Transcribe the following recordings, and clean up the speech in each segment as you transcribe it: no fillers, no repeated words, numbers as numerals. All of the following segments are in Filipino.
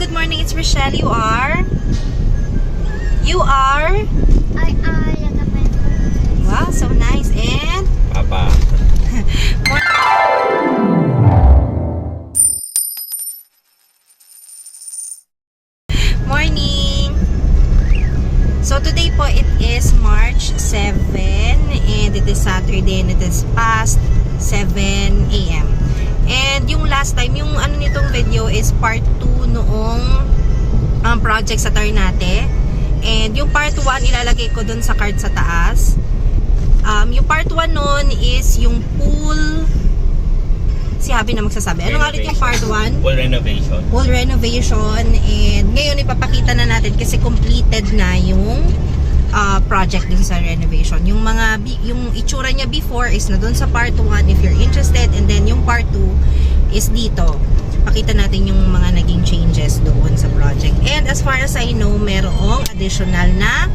good morning. It's Rochelle. You are? Wow, so nice. And? Papa. Morning. So today po it is March 7 and it is Saturday and it is past 7 a.m. And yung last time, yung ano nitong video is part 2 noong project sa Ternate. And yung part 1 ilalagay ko dun sa card sa taas. Yung part 1 nun is yung pool. Si Habi na magsasabi. Ano nga ulit yung part 1? Pool renovation. Pool renovation. And ngayon ipapakita na natin kasi completed na yung project dun sa renovation. Yung yung itsura niya before is na dun sa part 1 if you're interested, and then yung part 2 is dito. Pakita natin yung mga naging changes doon sa project. And as far as I know, merong additional na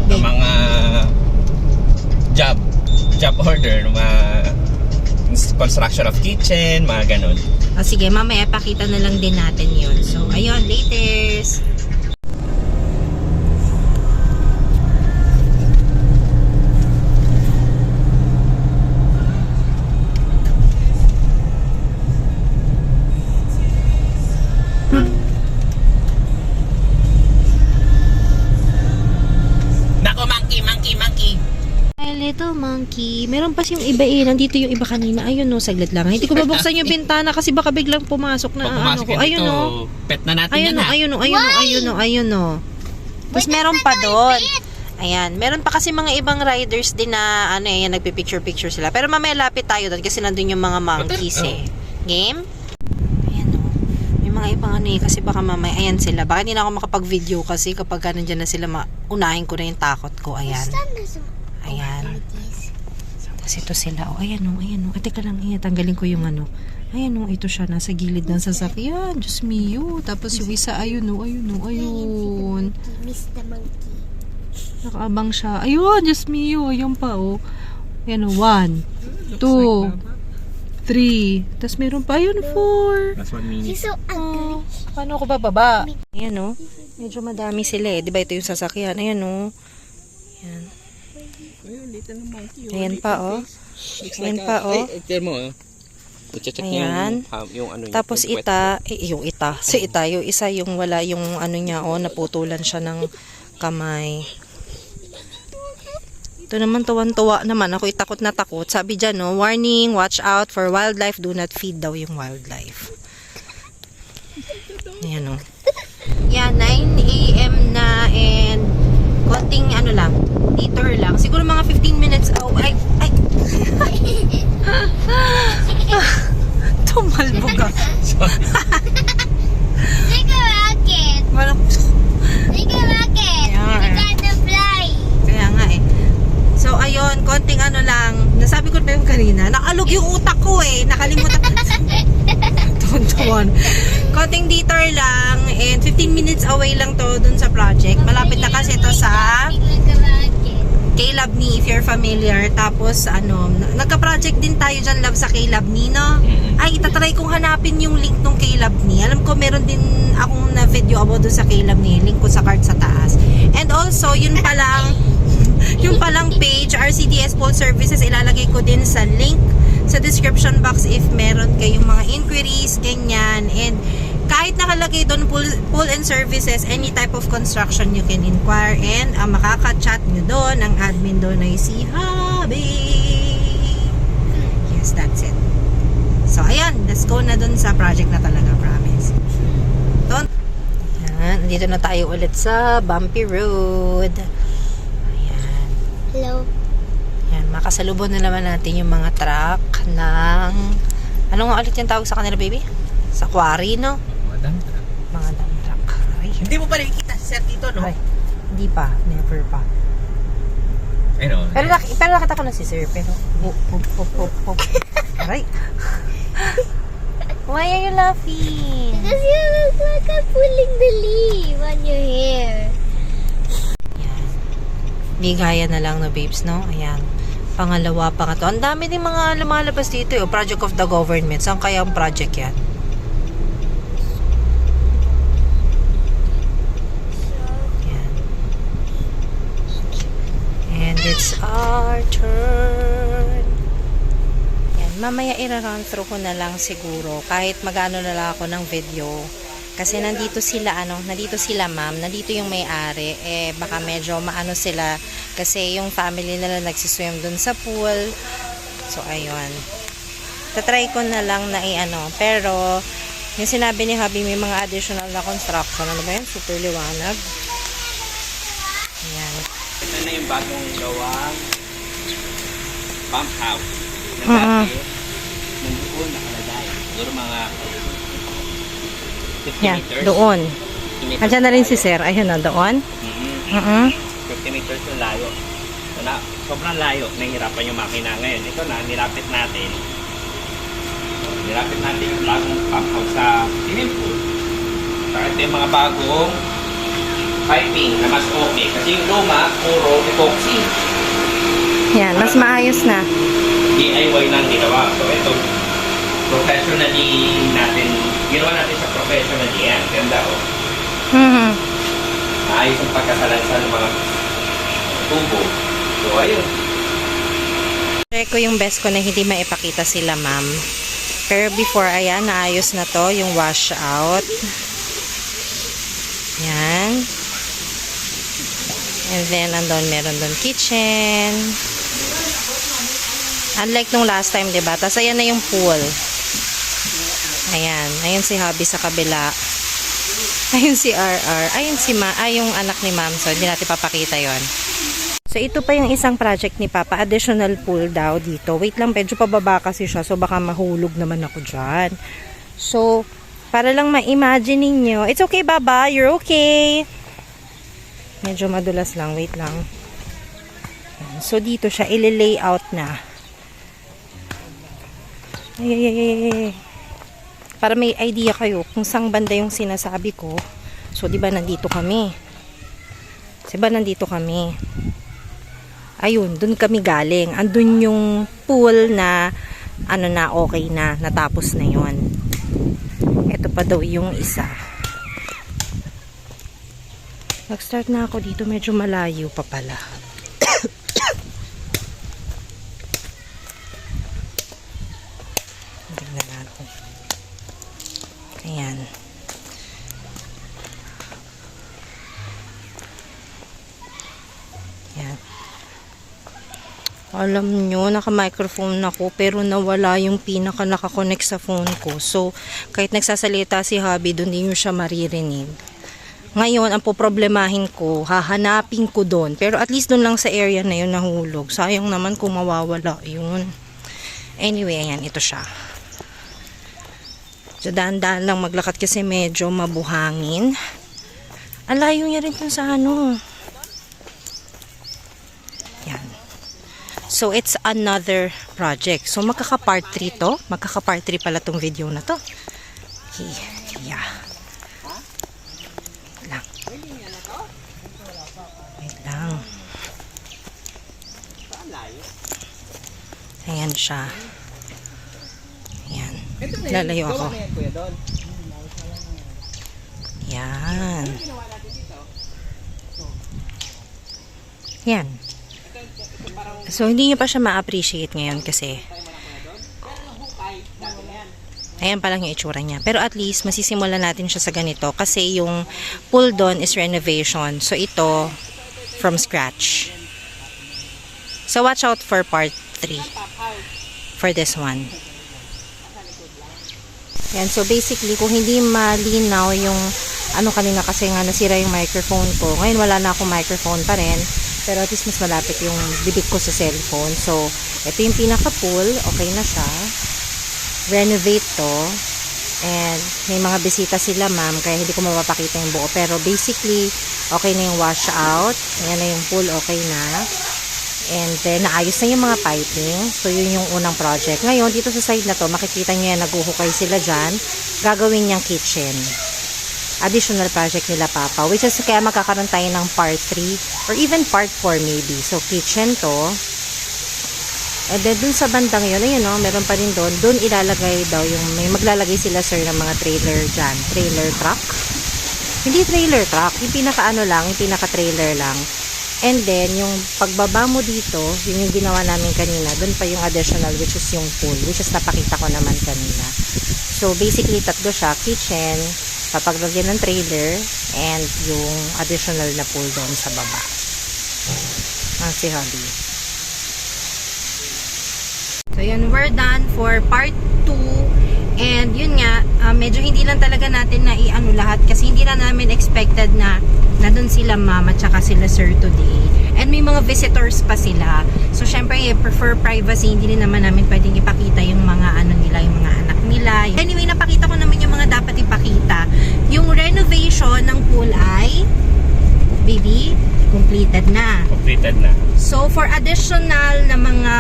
Mga job order, mga construction of kitchen, mga ganun. O sige, mamaya pakita na lang din natin yun. So, ayun, latest. Nako, monkey. Hi, little monkey. Meron pa yung iba eh. Nandito yung iba kanina. Ayun no, saglit lang. Hindi ko babuksan yung bintana kasi baka biglang pumasok na ano ko. Ayun no. Pet na natin Ayun yan no, ha. ayun no. Tapos meron pa doon. Ayan, meron pa kasi mga ibang riders din na ano eh, nagpi-picture sila. Pero mamaya lapit tayo doon kasi nandun yung mga monkeys eh. Game? Ayan no. May mga ibang ano eh, kasi baka mamaya, ayan sila. Baka hindi na ako makapag-video kasi kapag nandiyan na sila, unahin ko na yung takot ko. Ayan. Ayan. Tapos ito sila. Oh, ayan o. Teka lang, tanggalin ko yung ano. Ayan o, ito siya. Nasa gilid ng sasakyan. Diyos mio. Tapos yung isa, ayun. Mr. Monkey. Nakaabang siya. Ayun, Diyos mio. Ayun pa o. Ayan o, 1, 2, 3. Tapos meron pa, ayun, 4. That's 1 minute. He's so ugly. Paano ako bababa? Ayan o. Medyo madami sila eh. Diba ito yung sasakyan? Ayan o. Ayan. Ayan pa oh. Ayan pa oh. Tignan mo oh. I-check Ayan. yung ano. Tapos yung isa yung wala yung ano niya oh, naputulan siya ng kamay. Ito naman tuwan-tuwa naman. Ako takot na takot. Sabi dyan no, warning, watch out for wildlife. Do not feed daw yung wildlife. Ayan oh. Yan, 9 a.m. na and konting ano lang, detour lang. Siguro mga 15 minutes. Oh, ay. Tumalbog ka. Take a rocket. Take a rocket. You gotta fly. Kaya nga eh. So, ayun, konting ano lang. Nasabi ko na yung kanina. Nakalog yung utak ko eh. Nakalimutan. Tuwan-tuwan. Konting detour lang. And 15 minutes away lang to dun sa project. Malapit na kasi to sa K-Lab Me, if you're familiar. Tapos, ano, nagka-project din tayo dyan, love, sa K-Lab Me, no? Ay, itatry kong hanapin yung link ng K-Lab Me. Alam ko, meron din akong na-video about doon sa K-Lab Me. Link ko sa card sa taas. And also, yun palang page, RCDS Pool Services, ilalagay ko din sa link sa description box if meron kayong mga inquiries, ganyan. And kahit nakalagay doon pool and services, any type of construction you can inquire, and makaka-chat nyo doon, ang admin doon ay si Habi. Yes, that's it. So, ayan, let's go na doon sa project na talaga, promise. Doon. Ayan, dito na tayo ulit sa Bumpy Road. Ayan. Hello. Ayan, makasalubon na naman natin yung mga truck ng, ano nga ulit yung tawag sa kanila, baby? Sa quarry, no? Mga dump truck. Ay, Hindi mo pa nakikita si Sir dito, no? ay, hindi pa, never pa. Ayun. Pero nakita ko na si Sir, pero hop. Aray. Why are you laughing? Because you look like I'm pulling the leaf on your hair. Ayan. Bigaya na lang na babes, no? Ayan. Pangalawa, pangatlo. Ang dami din mga lumalabas dito, eh. Project of the government. Saan kaya ang project yan? mamaya i-run through ko na lang siguro kahit magano na lang ako ng video. Kasi nandito sila ma'am, nandito yung may-ari, baka medyo maano sila kasi yung family nila nagsiswim dun sa pool. So ayun. Tatry ko na lang na pero yung sinabi ni Habi may mga additional na construction. Ano ba yan? Super liwanag. Ayan. Ito na yung bagong gawang pump house. Na dati, nung doon nakalagay. Siguro mga 50 Yan, meters. doon. 50 meters Andiyan na rin si layo. Sir. Ayun na, doon. 50 meters yung layo. So, sobrang layo. Nahihirapan yung makina ngayon. Ito na, nilapit natin. Nilapit natin yung bagong pump house sa swimming pool. Saka ito yung mga bagong piping na mas okay. Kasi yung luma, puro epoxy. Yan, mas maayos na. DIY nang ginawa. So ito, professionally natin, ginawa natin sa professionally yan. Ganda o. Maayos ang pagkasalansan ng mga tubo. So ayun. Try ko yung best ko na hindi maipakita sila ma'am. Pero before, ayan, naayos na to, yung wash out. Yan. And then, meron doon kitchen. Unlike nung last time, diba? Tapos, ayan na yung pool. Ayan. Ayun si Hubby sa kabila. Ayun si RR. Ayun si yung anak ni Ma'am. So, hindi natin papakita yon. So, ito pa yung isang project ni Papa. Additional pool daw dito. Wait lang, medyo pababa kasi siya. So, baka mahulog naman ako dyan. So, para lang ma-imagine ninyo. It's okay, Baba. You're okay. Medyo madulas lang. Wait lang. So, dito siya. Ili-layout na. Ay. Para may idea kayo kung saan banda yung sinasabi ko. So, di ba nandito kami? Ayun, dun kami galing. Andun yung pool na okay na, natapos na yon. Ito pa daw yung isa. Nag-start na ako dito, medyo malayo pa pala. Tingnan natin. Ayan. Ayan. Alam nyo, naka-microphone ako pero nawala yung pinaka nakakonect sa phone ko. So, kahit nagsasalita si Hubby, doon din nyo siya maririnig. Ngayon, ang poproblemahin ko, hahanapin ko doon. Pero at least doon lang sa area na yun nahulog. Sayang naman kung mawawala yun. Anyway, ayan, ito siya. So, dahan-dahan lang maglakad kasi medyo mabuhangin. Ang layo niya rin kung sa Yan. So, it's another project. So, magkaka-part 3 to. Magkaka-part 3 pala tong video na to. Okay. Yeah. Wait lang. Ayan siya. Ayan. Lalayo ako. Yan. Yan. So, hindi nyo pa siya ma-appreciate ngayon kasi ayan pa lang yung itsura niya. Pero at least, masisimulan natin siya sa ganito kasi yung pool doon is renovation. So, ito, from scratch. So, watch out for part 3 for this one. Yan. So, basically, kung hindi malinaw yung kanina kasi nga nasira yung microphone ko. Ngayon, wala na akong microphone pa rin. Pero at least mas malapit yung bibig ko sa cellphone. So, ito yung pinaka-pool. Okay na siya. Renovate to. And may mga bisita sila, ma'am. Kaya hindi ko mapapakita yung buo. Pero basically, okay na yung wash out. Ayan na yung pool. Okay na. And then, naayos na yung mga piping. So, yun yung unang project. Ngayon, dito sa side na to, makikita nyo yan, naguhukay sila dyan. Gagawin niyang kitchen. Additional project nila Papa, which is kaya magkakaroon tayo ng part 3 or even part 4 maybe. So, kitchen to. And then, dun sa bandang yun, ayun o, meron pa rin doon. Doon ilalagay daw yung, may maglalagay sila sir ng mga trailer dyan. Trailer truck. Hindi trailer truck, yung pinaka lang, yung pinaka trailer lang. And then, yung pagbaba mo dito, yun yung ginawa namin kanina. Doon pa yung additional, which is yung pool, which is napakita ko naman kanina. So, basically, tatlo siya. Kitchen, papaglagyan ng trailer, and yung additional na pool doon sa baba. Si Hubby. So, yun, we're done for part 2. And yun nga, medyo hindi lang talaga natin na i-ano lahat kasi hindi na namin expected na nandun sila mama tsaka sila sir today. And may mga visitors pa sila. So, syempre, prefer privacy. Hindi rin naman namin pwedeng ipakita yung mga ano nila, yung mga anak nila. Anyway, napakita ko naman yung mga dapat ipakita. Yung renovation ng pool ay, baby, completed na. Completed na. So, for additional na mga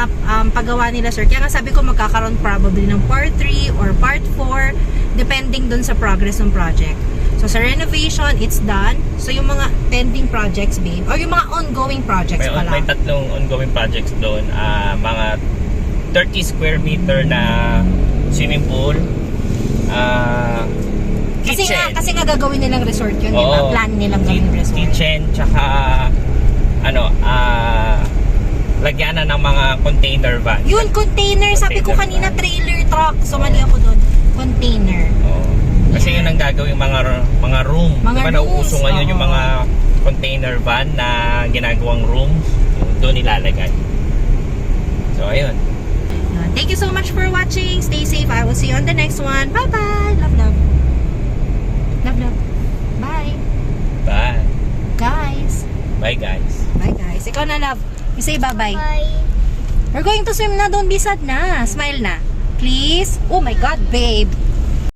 paggawa nila, sir, kaya nga sabi ko magkakaroon probably ng part 3 or part 4, depending dun sa progress ng project. So, sa renovation, it's done. So, yung mga pending projects, babe, or yung mga ongoing projects pala. May tatlong ongoing projects doon. Mga 30 square meter na swimming pool. Kitchen. Kasi nga gagawin nilang resort yun, di ba? Plan nilang gawing resort. Kitchen, tsaka lagyanan ng mga container van. Yun, container. Sabi ko kanina trailer truck. So, mali ako doon. Container. Kasi yun ang gagawin mga room. Mga diba nauuso rooms, ngayon oo. yung mga container van na ginagawang room. Doon nilalagay. So, ayun. Thank you so much for watching. Stay safe. I will see you on the next one. Bye-bye. Love, love. Love, love. Bye. Bye. Guys. Bye, guys. Bye, guys. Ikaw na, love. You say bye-bye. Bye. We're going to swim na. Don't be sad na. Smile na. Please. Oh my God, babe.